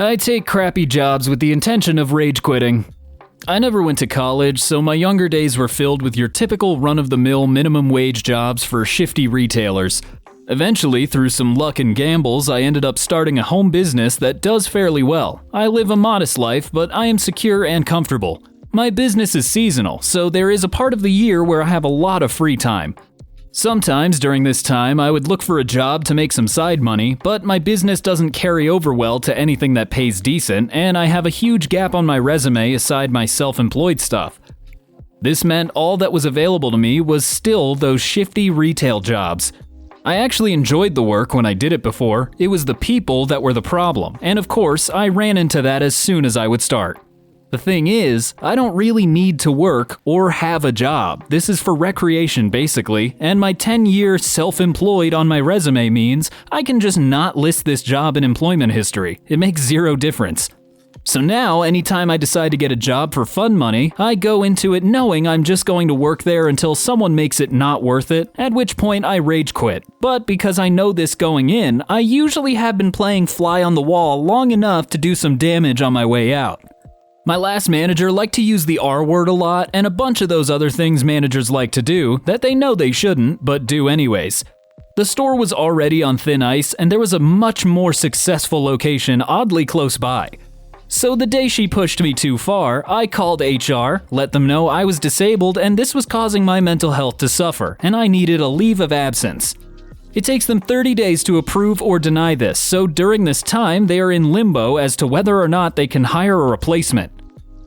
I take crappy jobs with the intention of rage quitting. I never went to college, so my younger days were filled with your typical run-of-the-mill minimum wage jobs for shifty retailers. Eventually, through some luck and gambles, I ended up starting a home business that does fairly well. I live a modest life, but I am secure and comfortable. My business is seasonal, so there is a part of the year where I have a lot of free time. Sometimes during this time, I would look for a job to make some side money, but my business doesn't carry over well to anything that pays decent, and I have a huge gap on my resume aside my self-employed stuff. This meant all that was available to me was still those shifty retail jobs. I actually enjoyed the work when I did it before. It was the people that were the problem, and of course, I ran into that as soon as I would start. The thing is, I don't really need to work or have a job. This is for recreation basically, and my 10-year self-employed on my resume means I can just not list this job in employment history. It makes zero difference. So now, anytime I decide to get a job for fun money, I go into it knowing I'm just going to work there until someone makes it not worth it, at which point I rage quit. But because I know this going in, I usually have been playing fly on the wall long enough to do some damage on my way out. My last manager liked to use the R word a lot, and a bunch of those other things managers like to do that they know they shouldn't, but do anyways. The store was already on thin ice, and there was a much more successful location oddly close by. So the day she pushed me too far, I called HR, let them know I was disabled and this was causing my mental health to suffer, and I needed a leave of absence. It takes them 30 days to approve or deny this, so during this time they are in limbo as to whether or not they can hire a replacement.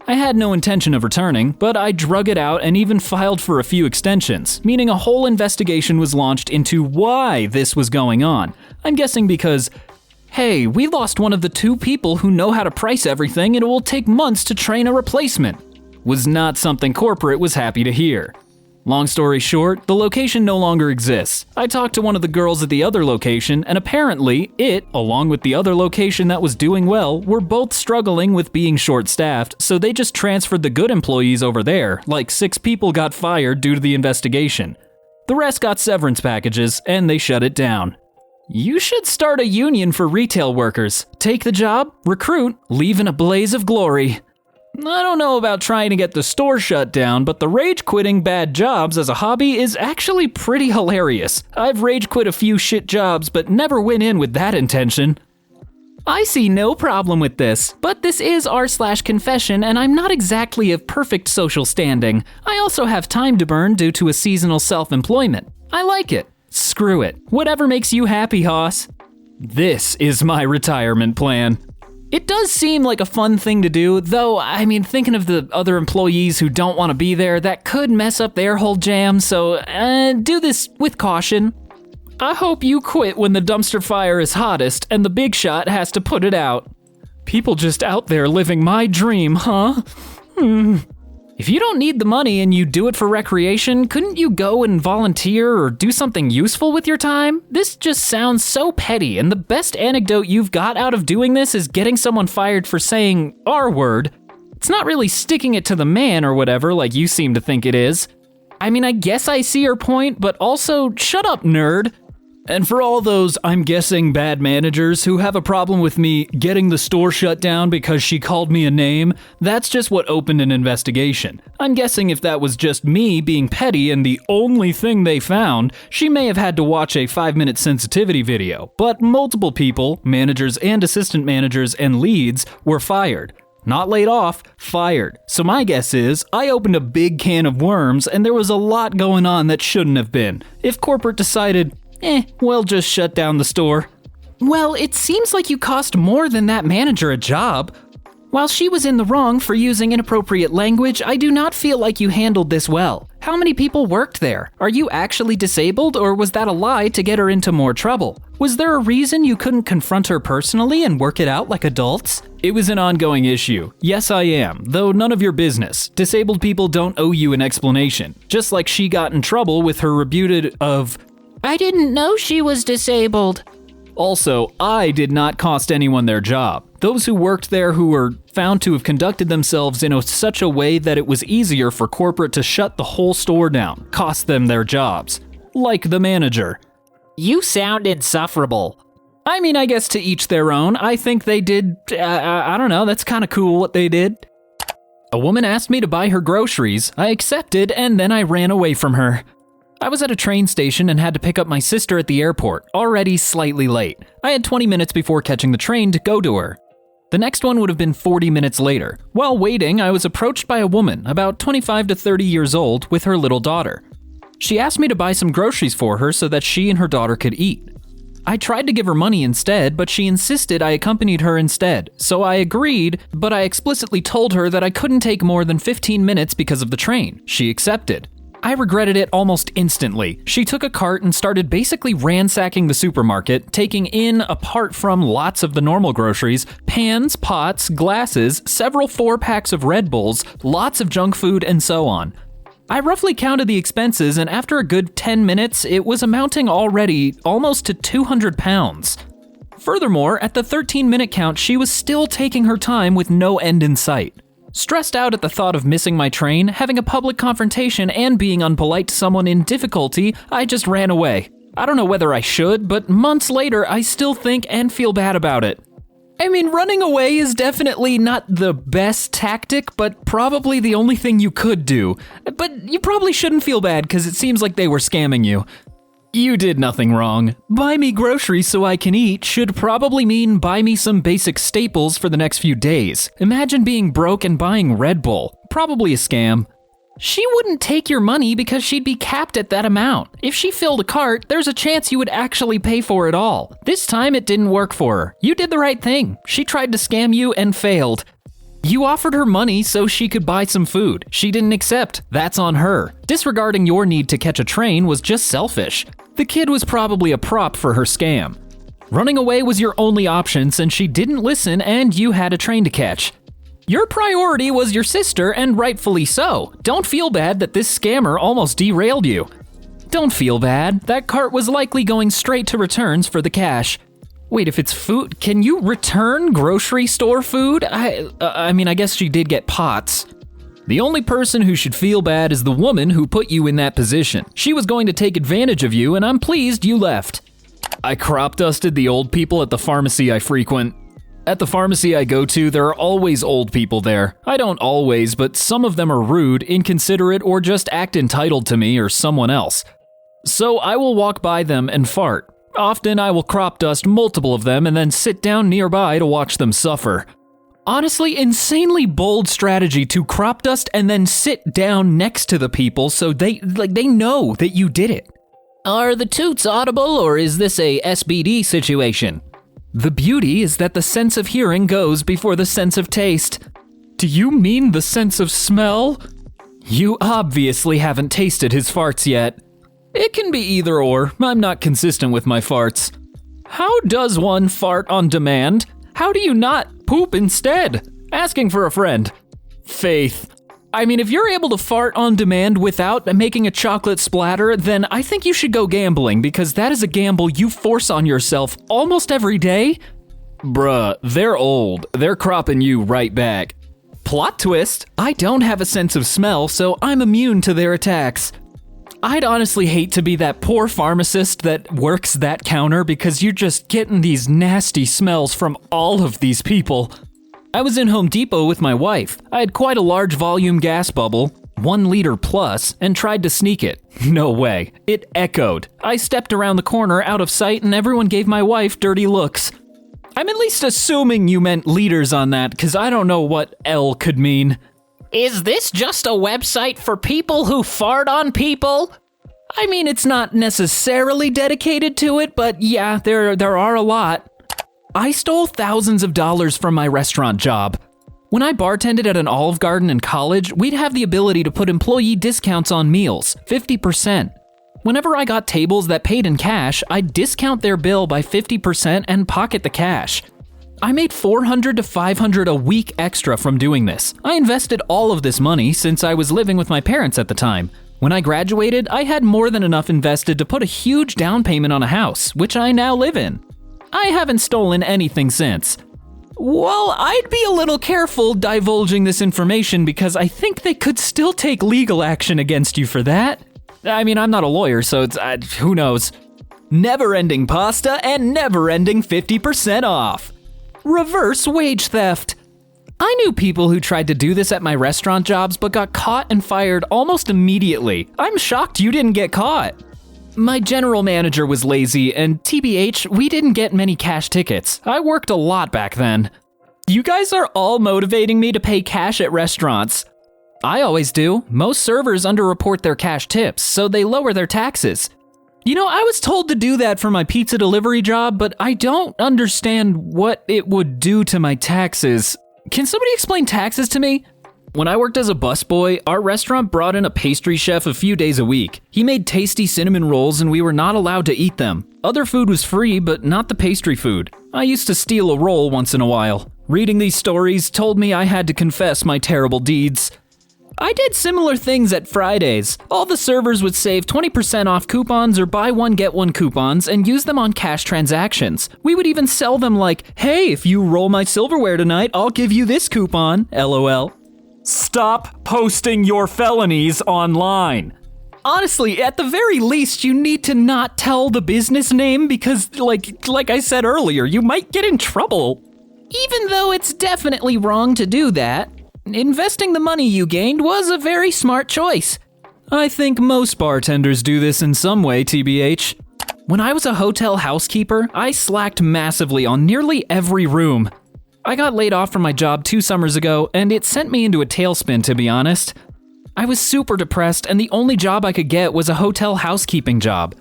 I had no intention of returning, but I drug it out and even filed for a few extensions, meaning a whole investigation was launched into why this was going on. I'm guessing because, hey, we lost one of the 2 people who know how to price everything and it will take months to train a replacement. Was not something corporate was happy to hear. Long story short, the location no longer exists. I talked to one of the girls at the other location, and apparently it, along with the other location that was doing well, were both struggling with being short-staffed, so they just transferred the good employees over there, like 6 people got fired due to the investigation. The rest got severance packages, and they shut it down. You should start a union for retail workers. Take the job, recruit, leave in a blaze of glory. I don't know about trying to get the store shut down, but the rage quitting bad jobs as a hobby is actually pretty hilarious. I've rage quit a few shit jobs, but never went in with that intention. I see no problem with this, but this is r/confession and I'm not exactly of perfect social standing. I also have time to burn due to a seasonal self-employment. I like it. Screw it. Whatever makes you happy, Hoss. This is my retirement plan. It does seem like a fun thing to do, though, I mean, thinking of the other employees who don't want to be there, that could mess up their whole jam, so do this with caution. I hope you quit when the dumpster fire is hottest and the big shot has to put it out. People just out there living my dream, huh? If you don't need the money and you do it for recreation, couldn't you go and volunteer or do something useful with your time? This just sounds so petty, and the best anecdote you've got out of doing this is getting someone fired for saying R word. It's not really sticking it to the man or whatever like you seem to think it is. I mean, I guess I see your point, but also, shut up, nerd. And for all those, I'm guessing, bad managers who have a problem with me getting the store shut down because she called me a name, that's just what opened an investigation. I'm guessing if that was just me being petty and the only thing they found, she may have had to watch a 5-minute sensitivity video. But multiple people, managers and assistant managers and leads, were fired. Not laid off, fired. So my guess is, I opened a big can of worms and there was a lot going on that shouldn't have been. If corporate decided, we'll just shut down the store. Well, it seems like you cost more than that manager a job. While she was in the wrong for using inappropriate language, I do not feel like you handled this well. How many people worked there? Are you actually disabled, or was that a lie to get her into more trouble? Was there a reason you couldn't confront her personally and work it out like adults? It was an ongoing issue. Yes, I am, though none of your business. Disabled people don't owe you an explanation. Just like she got in trouble with her rebuted of, I didn't know she was disabled. Also, I did not cost anyone their job. Those who worked there who were found to have conducted themselves in such a way that it was easier for corporate to shut the whole store down, cost them their jobs. Like the manager. You sound insufferable. I mean, I guess to each their own. I think they did, I don't know, that's kind of cool what they did. A woman asked me to buy her groceries. I accepted, and then I ran away from her. I was at a train station and had to pick up my sister at the airport, already slightly late. I had 20 minutes before catching the train to go to her. The next one would have been 40 minutes later. While waiting, I was approached by a woman, about 25 to 30 years old, with her little daughter. She asked me to buy some groceries for her so that she and her daughter could eat. I tried to give her money instead, but she insisted I accompanied her instead, so I agreed, but I explicitly told her that I couldn't take more than 15 minutes because of the train. She accepted. I regretted it almost instantly. She took a cart and started basically ransacking the supermarket, taking in, apart from lots of the normal groceries, pans, pots, glasses, several 4-packs of Red Bulls, lots of junk food, and so on. I roughly counted the expenses, and after a good 10 minutes, it was amounting already almost to 200 pounds. Furthermore, at the 13-minute count, she was still taking her time with no end in sight. Stressed out at the thought of missing my train, having a public confrontation, and being unpolite to someone in difficulty, I just ran away. I don't know whether I should, but months later, I still think and feel bad about it. I mean, running away is definitely not the best tactic, but probably the only thing you could do. But you probably shouldn't feel bad because it seems like they were scamming you. You did nothing wrong. Buy me groceries so I can eat should probably mean buy me some basic staples for the next few days. Imagine being broke and buying Red Bull. Probably a scam. She wouldn't take your money because she'd be capped at that amount. If she filled a cart, there's a chance you would actually pay for it all. This time it didn't work for her. You did the right thing. She tried to scam you and failed. You offered her money so she could buy some food. She didn't accept. That's on her. Disregarding your need to catch a train was just selfish. The kid was probably a prop for her scam. Running away was your only option since she didn't listen and you had a train to catch. Your priority was your sister, and rightfully so. Don't feel bad that this scammer almost derailed you. Don't feel bad. That cart was likely going straight to returns for the cash. Wait, if it's food, can you return grocery store food? I mean, I guess she did get pots. The only person who should feel bad is the woman who put you in that position. She was going to take advantage of you, and I'm pleased you left. I crop dusted the old people at the pharmacy I frequent. At the pharmacy I go to, there are always old people there. I don't always, but some of them are rude, inconsiderate, or just act entitled to me or someone else. So I will walk by them and fart. Often I will crop dust multiple of them and then sit down nearby to watch them suffer. Honestly, insanely bold strategy to crop dust and then sit down next to the people so they know that you did it. Are the toots audible, or is this a SBD situation? The beauty is that the sense of hearing goes before the sense of taste. Do you mean the sense of smell? You obviously haven't tasted his farts yet. It can be either or. I'm not consistent with my farts. How does one fart on demand? How do you not poop instead? Asking for a friend. Faith. I mean, if you're able to fart on demand without making a chocolate splatter, then I think you should go gambling, because that is a gamble you force on yourself almost every day. Bruh, they're old. They're cropping you right back. Plot twist, I don't have a sense of smell, so I'm immune to their attacks. I'd honestly hate to be that poor pharmacist that works that counter, because you're just getting these nasty smells from all of these people. I was in Home Depot with my wife. I had quite a large volume gas bubble, 1 liter plus, and tried to sneak it. No way. It echoed. I stepped around the corner out of sight and everyone gave my wife dirty looks. I'm at least assuming you meant liters on that, because I don't know what L could mean. Is this just a website for people who fart on people? I mean, it's not necessarily dedicated to it, but yeah, there are a lot. I stole thousands of dollars from my restaurant job. When I bartended at an Olive Garden in college, we'd have the ability to put employee discounts on meals, 50%. Whenever I got tables that paid in cash, I'd discount their bill by 50% and pocket the cash. I made $400 to $500 a week extra from doing this. I invested all of this money since I was living with my parents at the time. When I graduated, I had more than enough invested to put a huge down payment on a house, which I now live in. I haven't stolen anything since. Well, I'd be a little careful divulging this information because I think they could still take legal action against you for that. I mean, I'm not a lawyer, so it's who knows. never-ending pasta, and never-ending 50% off. Reverse wage theft. I knew people who tried to do this at my restaurant jobs but got caught and fired almost immediately. I'm shocked you didn't get caught. My general manager was lazy, and TBH, we didn't get many cash tickets. I worked a lot back then. You guys are all motivating me to pay cash at restaurants. I always do. Most servers underreport their cash tips, so they lower their taxes. You know, I was told to do that for my pizza delivery job, but I don't understand what it would do to my taxes. Can somebody explain taxes to me? When I worked as a busboy, our restaurant brought in a pastry chef a few days a week. He made tasty cinnamon rolls and we were not allowed to eat them. Other food was free, but not the pastry food. I used to steal a roll once in a while. Reading these stories told me I had to confess my terrible deeds. I did similar things at Fridays. All the servers would save 20% off coupons or buy one get one coupons and use them on cash transactions. We would even sell them like, hey, if you roll my silverware tonight, I'll give you this coupon, LOL. Stop posting your felonies online. Honestly, at the very least, you need to not tell the business name because, like I said earlier, you might get in trouble. Even though it's definitely wrong to do that, investing the money you gained was a very smart choice. I think most bartenders do this in some way, TBH. When I was a hotel housekeeper, I slacked massively on nearly every room. I got laid off from my job 2 summers ago, and it sent me into a tailspin, to be honest. I was super depressed, and the only job I could get was a hotel housekeeping job.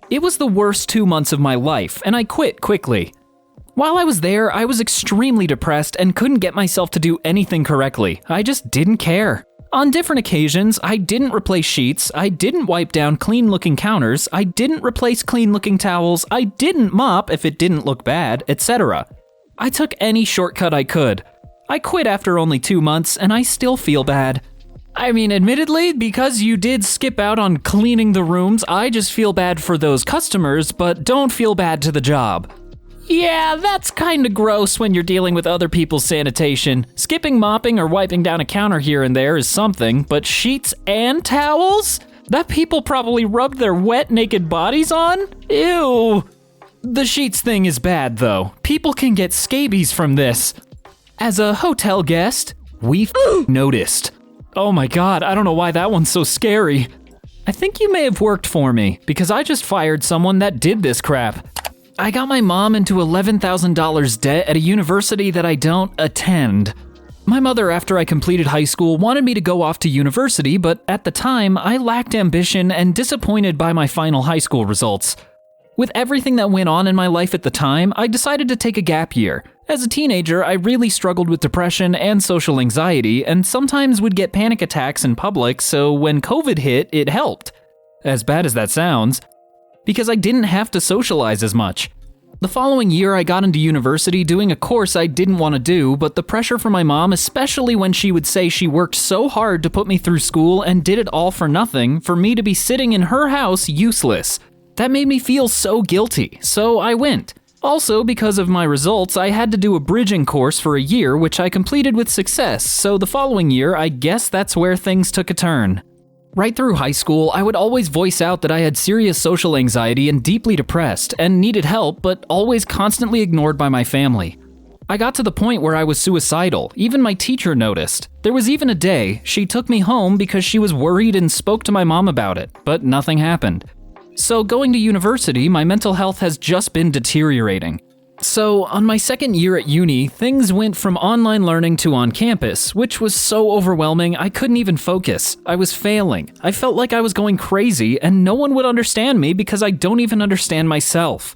It was the worst 2 months of my life, and I quit quickly. While I was there, I was extremely depressed and couldn't get myself to do anything correctly. I just didn't care. On different occasions, I didn't replace sheets, I didn't wipe down clean-looking counters, I didn't replace clean-looking towels, I didn't mop if it didn't look bad, etc. I took any shortcut I could. I quit after only 2 months, and I still feel bad. I mean, admittedly, because you did skip out on cleaning the rooms, I just feel bad for those customers, but don't feel bad to the job. Yeah, that's kinda gross when you're dealing with other people's sanitation. Skipping mopping or wiping down a counter here and there is something, but sheets and towels? That people probably rubbed their wet, naked bodies on? Ew. The sheets thing is bad, though. People can get scabies from this. As a hotel guest, we noticed. Oh my god, I don't know why that one's so scary. I think you may have worked for me, because I just fired someone that did this crap. I got my mom into $11,000 debt at a university that I don't attend. My mother, after I completed high school, wanted me to go off to university, but at the time, I lacked ambition and disappointed by my final high school results. With everything that went on in my life at the time, I decided to take a gap year. As a teenager, I really struggled with depression and social anxiety, and sometimes would get panic attacks in public, so when COVID hit, it helped. As bad as that sounds, because I didn't have to socialize as much. The following year, I got into university doing a course I didn't want to do, but the pressure from my mom, especially when she would say she worked so hard to put me through school and did it all for nothing, for me to be sitting in her house useless. That made me feel so guilty, so I went. Also, because of my results, I had to do a bridging course for a year, which I completed with success, so the following year, I guess that's where things took a turn. Right through high school, I would always voice out that I had serious social anxiety and deeply depressed, and needed help, but always constantly ignored by my family. I got to the point where I was suicidal. Even my teacher noticed. There was even a day she took me home because she was worried and spoke to my mom about it, but nothing happened. So going to university, my mental health has just been deteriorating. So on my second year at uni, things went from online learning to on campus, which was so overwhelming I couldn't even focus. I was failing. I felt like I was going crazy and no one would understand me because I don't even understand myself.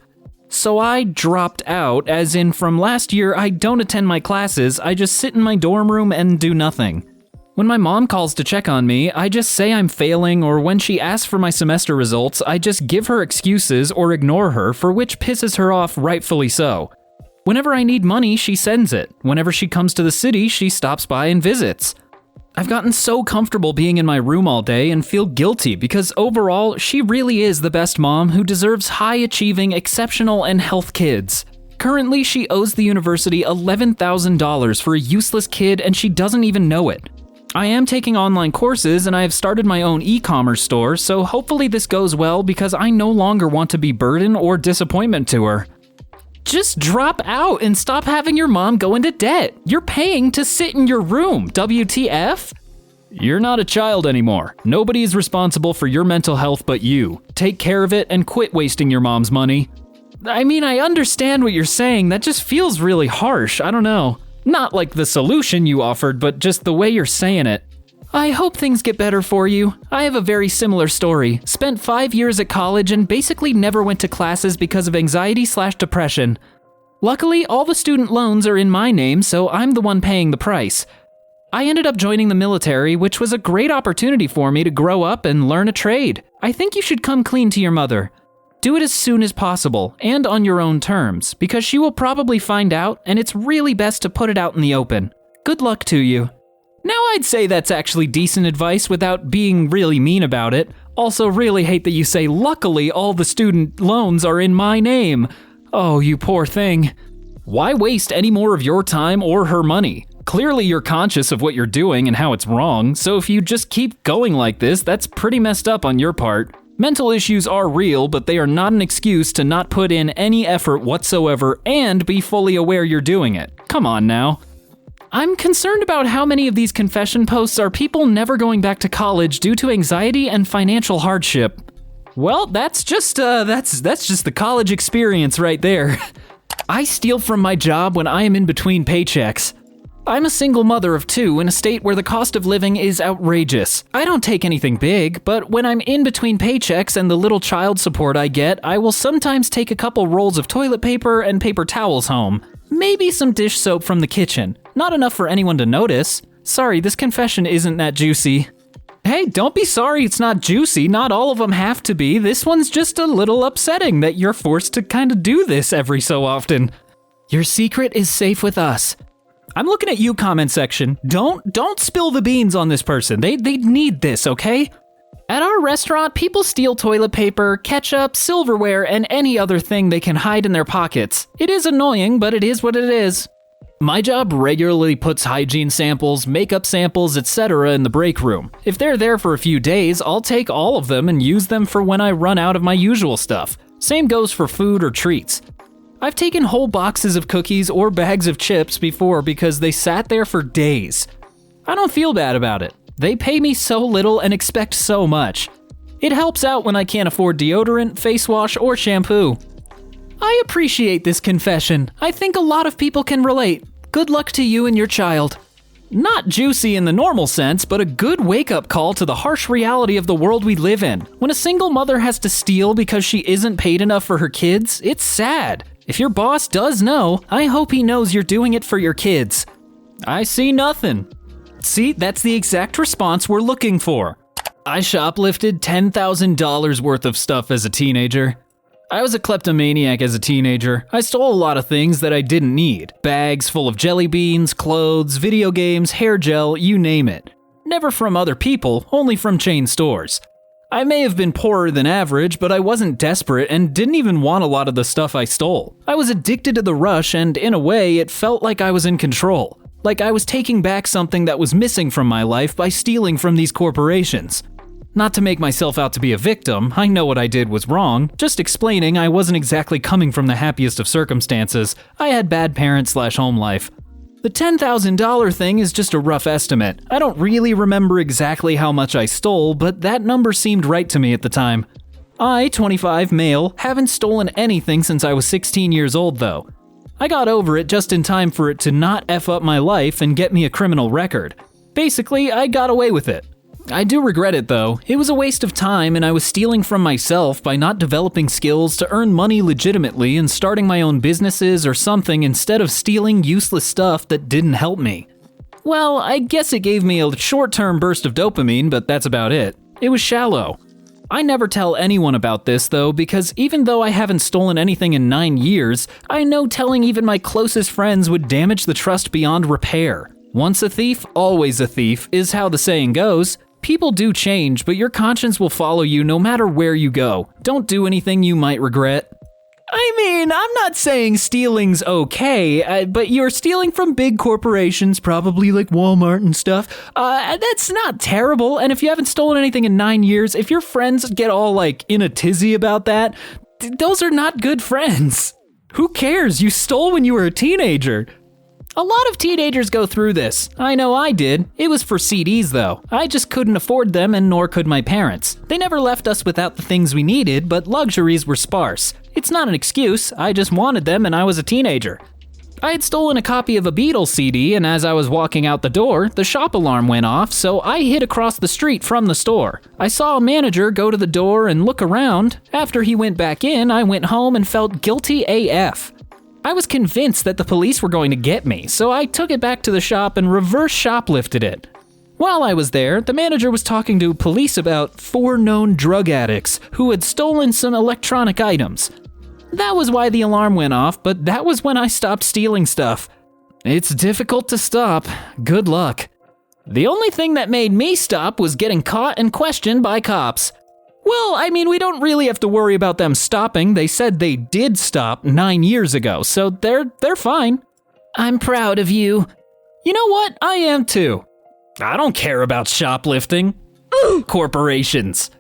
So I dropped out, as in from last year I don't attend my classes, I just sit in my dorm room and do nothing. When my mom calls to check on me, I just say I'm failing, or when she asks for my semester results, I just give her excuses or ignore her, for which pisses her off, rightfully so. Whenever I need money, she sends it. Whenever she comes to the city, she stops by and visits. I've gotten so comfortable being in my room all day and feel guilty because overall, she really is the best mom who deserves high-achieving, exceptional, and health kids. Currently, she owes the university $11,000 for a useless kid and she doesn't even know it. I am taking online courses and I have started my own e-commerce store, so hopefully this goes well because I no longer want to be burden or disappointment to her. Just drop out and stop having your mom go into debt. You're paying to sit in your room, WTF? You're not a child anymore. Nobody is responsible for your mental health but you. Take care of it and quit wasting your mom's money. I mean, I understand what you're saying, that just feels really harsh, I don't know. Not like the solution you offered, but just the way you're saying it. I hope things get better for you. I have a very similar story. Spent 5 years at college and basically never went to classes because of anxiety/depression. Luckily, all the student loans are in my name, so I'm the one paying the price. I ended up joining the military, which was a great opportunity for me to grow up and learn a trade. I think you should come clean to your mother. Do it as soon as possible, and on your own terms, because she will probably find out, and it's really best to put it out in the open. Good luck to you. Now I'd say that's actually decent advice without being really mean about it. Also really hate that you say, luckily all the student loans are in my name. Oh, you poor thing. Why waste any more of your time or her money? Clearly you're conscious of what you're doing and how it's wrong, so if you just keep going like this, that's pretty messed up on your part. Mental issues are real, but they are not an excuse to not put in any effort whatsoever and be fully aware you're doing it. Come on now. I'm concerned about how many of these confession posts are people never going back to college due to anxiety and financial hardship. Well, that's just the college experience right there. I steal from my job when I am in between paychecks. I'm a single mother of 2 in a state where the cost of living is outrageous. I don't take anything big, but when I'm in between paychecks and the little child support I get, I will sometimes take a couple rolls of toilet paper and paper towels home. Maybe some dish soap from the kitchen. Not enough for anyone to notice. Sorry, this confession isn't that juicy. Hey, don't be sorry it's not juicy. Not all of them have to be. This one's just a little upsetting that you're forced to kind of do this every so often. Your secret is safe with us. I'm looking at you, comment section. Don't spill the beans on this person. They need this, okay? At our restaurant, people steal toilet paper, ketchup, silverware, and any other thing they can hide in their pockets. It is annoying, but it is what it is. My job regularly puts hygiene samples, makeup samples, etc. in the break room. If they're there for a few days, I'll take all of them and use them for when I run out of my usual stuff. Same goes for food or treats. I've taken whole boxes of cookies or bags of chips before because they sat there for days. I don't feel bad about it. They pay me so little and expect so much. It helps out when I can't afford deodorant, face wash, or shampoo. I appreciate this confession. I think a lot of people can relate. Good luck to you and your child. Not juicy in the normal sense, but a good wake-up call to the harsh reality of the world we live in. When a single mother has to steal because she isn't paid enough for her kids, it's sad. If your boss does know, I hope he knows you're doing it for your kids. I see nothing. See, that's the exact response we're looking for. I shoplifted $10,000 worth of stuff as a teenager. I was a kleptomaniac as a teenager. I stole a lot of things that I didn't need. Bags full of jelly beans, clothes, video games, hair gel, you name it. Never from other people, only from chain stores. I may have been poorer than average, but I wasn't desperate and didn't even want a lot of the stuff I stole. I was addicted to the rush and, in a way, it felt like I was in control. Like I was taking back something that was missing from my life by stealing from these corporations. Not to make myself out to be a victim, I know what I did was wrong, just explaining I wasn't exactly coming from the happiest of circumstances. I had bad parents/home life. The $10,000 thing is just a rough estimate. I don't really remember exactly how much I stole, but that number seemed right to me at the time. I, 25, male, haven't stolen anything since I was 16 years old though. I got over it just in time for it to not F up my life and get me a criminal record. Basically, I got away with it. I do regret it though. It was a waste of time and I was stealing from myself by not developing skills to earn money legitimately and starting my own businesses or something instead of stealing useless stuff that didn't help me. Well, I guess it gave me a short-term burst of dopamine, but that's about it. It was shallow. I never tell anyone about this though, because even though I haven't stolen anything in 9 years, I know telling even my closest friends would damage the trust beyond repair. Once a thief, always a thief, is how the saying goes. People do change, but your conscience will follow you no matter where you go. Don't do anything you might regret. I mean, I'm not saying stealing's okay, but you're stealing from big corporations, probably like Walmart and stuff. That's not terrible, and if you haven't stolen anything in 9 years, if your friends get all like in a tizzy about that, those are not good friends. Who cares? You stole when you were a teenager. A lot of teenagers go through this. I know I did. It was for CDs though. I just couldn't afford them and nor could my parents. They never left us without the things we needed, but luxuries were sparse. It's not an excuse, I just wanted them and I was a teenager. I had stolen a copy of a Beatles CD, and as I was walking out the door, the shop alarm went off, so I hid across the street from the store. I saw a manager go to the door and look around. After he went back in, I went home and felt guilty AF. I was convinced that the police were going to get me, so I took it back to the shop and reverse shoplifted it. While I was there, the manager was talking to police about 4 known drug addicts who had stolen some electronic items. That was why the alarm went off, but that was when I stopped stealing stuff. It's difficult to stop. Good luck. The only thing that made me stop was getting caught and questioned by cops. Well, I mean, we don't really have to worry about them stopping. They said they did stop 9 years ago, so they're fine. I'm proud of you. You know what? I am too. I don't care about shoplifting. Corporations.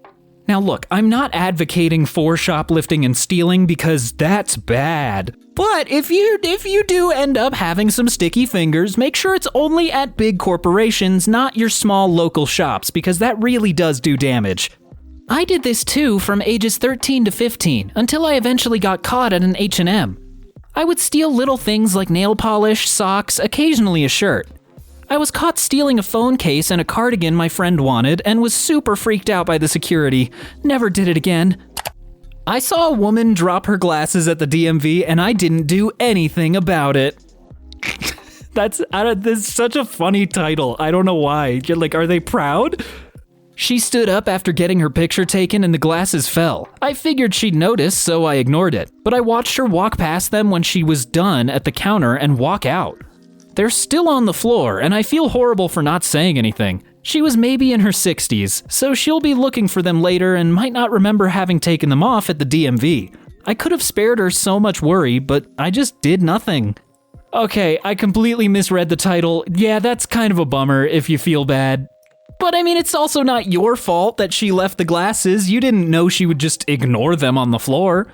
Now look, I'm not advocating for shoplifting and stealing because that's bad. But if you do end up having some sticky fingers, make sure it's only at big corporations, not your small local shops, because that really does do damage. I did this too from ages 13 to 15, until I eventually got caught at an H&M. I would steal little things like nail polish, socks, occasionally a shirt. I was caught stealing a phone case and a cardigan my friend wanted and was super freaked out by the security. Never did it again. I saw a woman drop her glasses at the DMV and I didn't do anything about it. This is such a funny title. I don't know why. You're like, are they proud? She stood up after getting her picture taken and the glasses fell. I figured she'd notice, so I ignored it. But I watched her walk past them when she was done at the counter and walk out. They're still on the floor, and I feel horrible for not saying anything. She was maybe in her 60s, so she'll be looking for them later and might not remember having taken them off at the DMV. I could have spared her so much worry, but I just did nothing. Okay, I completely misread the title. Yeah, that's kind of a bummer if you feel bad. But I mean, it's also not your fault that she left the glasses. You didn't know she would just ignore them on the floor.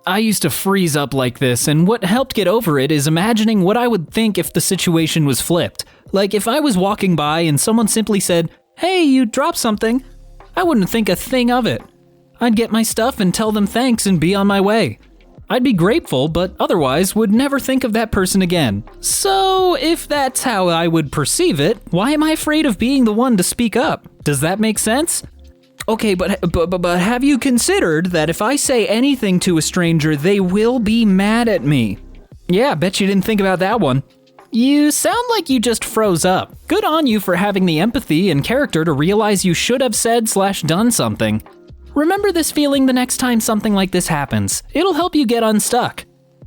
I used to freeze up like this, and what helped get over it is imagining what I would think if the situation was flipped. Like if I was walking by and someone simply said, "Hey, you dropped something," I wouldn't think a thing of it. I'd get my stuff and tell them thanks and be on my way. I'd be grateful, but otherwise would never think of that person again. So if that's how I would perceive it, why am I afraid of being the one to speak up? Does that make sense? Okay, but have you considered that if I say anything to a stranger, they will be mad at me? Yeah, bet you didn't think about that one. You sound like you just froze up. Good on you for having the empathy and character to realize you should have said/done something. Remember this feeling the next time something like this happens. It'll help you get unstuck.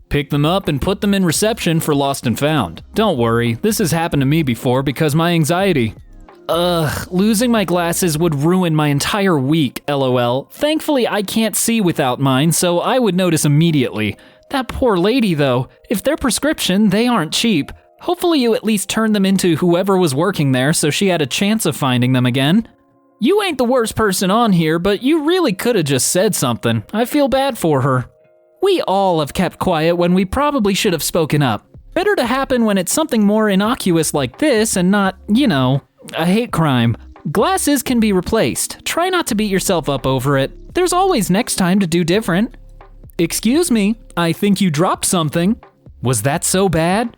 Pick them up and put them in reception for lost and found. Don't worry, this has happened to me before because my anxiety. Losing my glasses would ruin my entire week, lol. Thankfully, I can't see without mine, so I would notice immediately. That poor lady, though. If they're prescription, they aren't cheap. Hopefully you at least turned them into whoever was working there so she had a chance of finding them again. You ain't the worst person on here, but you really could have just said something. I feel bad for her. We all have kept quiet when we probably should have spoken up. Better to happen when it's something more innocuous like this and not, a hate crime. Glasses can be replaced. Try not to beat yourself up over it. There's always next time to do different. Excuse me, I think you dropped something. Was that so bad?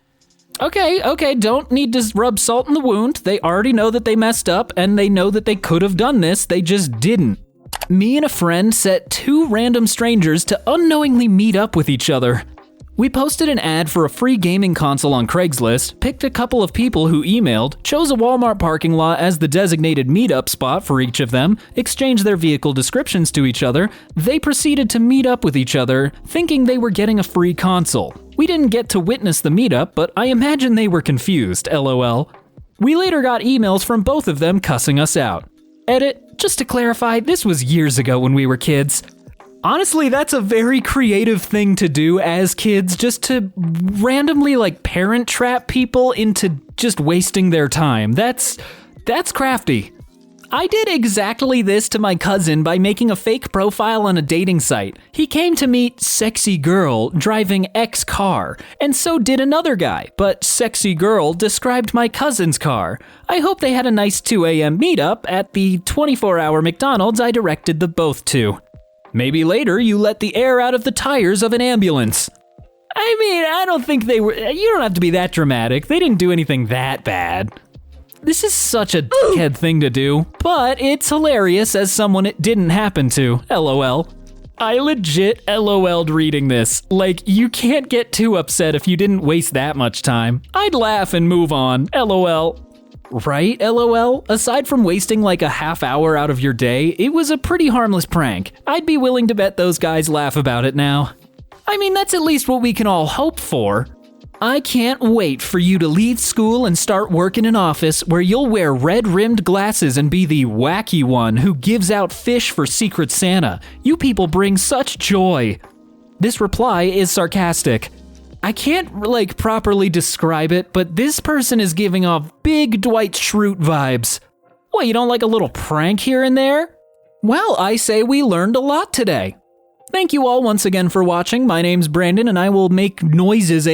Okay, don't need to rub salt in the wound. They already know that they messed up and they know that they could have done this, they just didn't. Me and a friend set 2 random strangers to unknowingly meet up with each other. We posted an ad for a free gaming console on Craigslist, picked a couple of people who emailed, chose a Walmart parking lot as the designated meetup spot for each of them, exchanged their vehicle descriptions to each other. They proceeded to meet up with each other, thinking they were getting a free console. We didn't get to witness the meetup, but I imagine they were confused, lol. We later got emails from both of them cussing us out. Edit, just to clarify, this was years ago when we were kids. Honestly, that's a very creative thing to do as kids, just to randomly parent trap people into just wasting their time. That's crafty. I did exactly this to my cousin by making a fake profile on a dating site. He came to meet sexy girl driving X car, and so did another guy, but sexy girl described my cousin's car. I hope they had a nice 2 a.m. meetup at the 24-hour McDonald's I directed the both to. Maybe later you let the air out of the tires of an ambulance. I mean, I don't think they were. You don't have to be that dramatic. They didn't do anything that bad. This is such a dickhead thing to do, but it's hilarious as someone it didn't happen to, LOL. I legit LOL'd reading this. You can't get too upset if you didn't waste that much time. I'd laugh and move on, LOL. Right, LOL? Aside from wasting a half hour out of your day, it was a pretty harmless prank. I'd be willing to bet those guys laugh about it now. I mean, that's at least what we can all hope for. I can't wait for you to leave school and start work in an office where you'll wear red-rimmed glasses and be the wacky one who gives out fish for Secret Santa. You people bring such joy. This reply is sarcastic. I can't, properly describe it, but this person is giving off big Dwight Schrute vibes. What, you don't like a little prank here and there? Well, I say we learned a lot today. Thank you all once again for watching. My name's Brandon, and I will make noises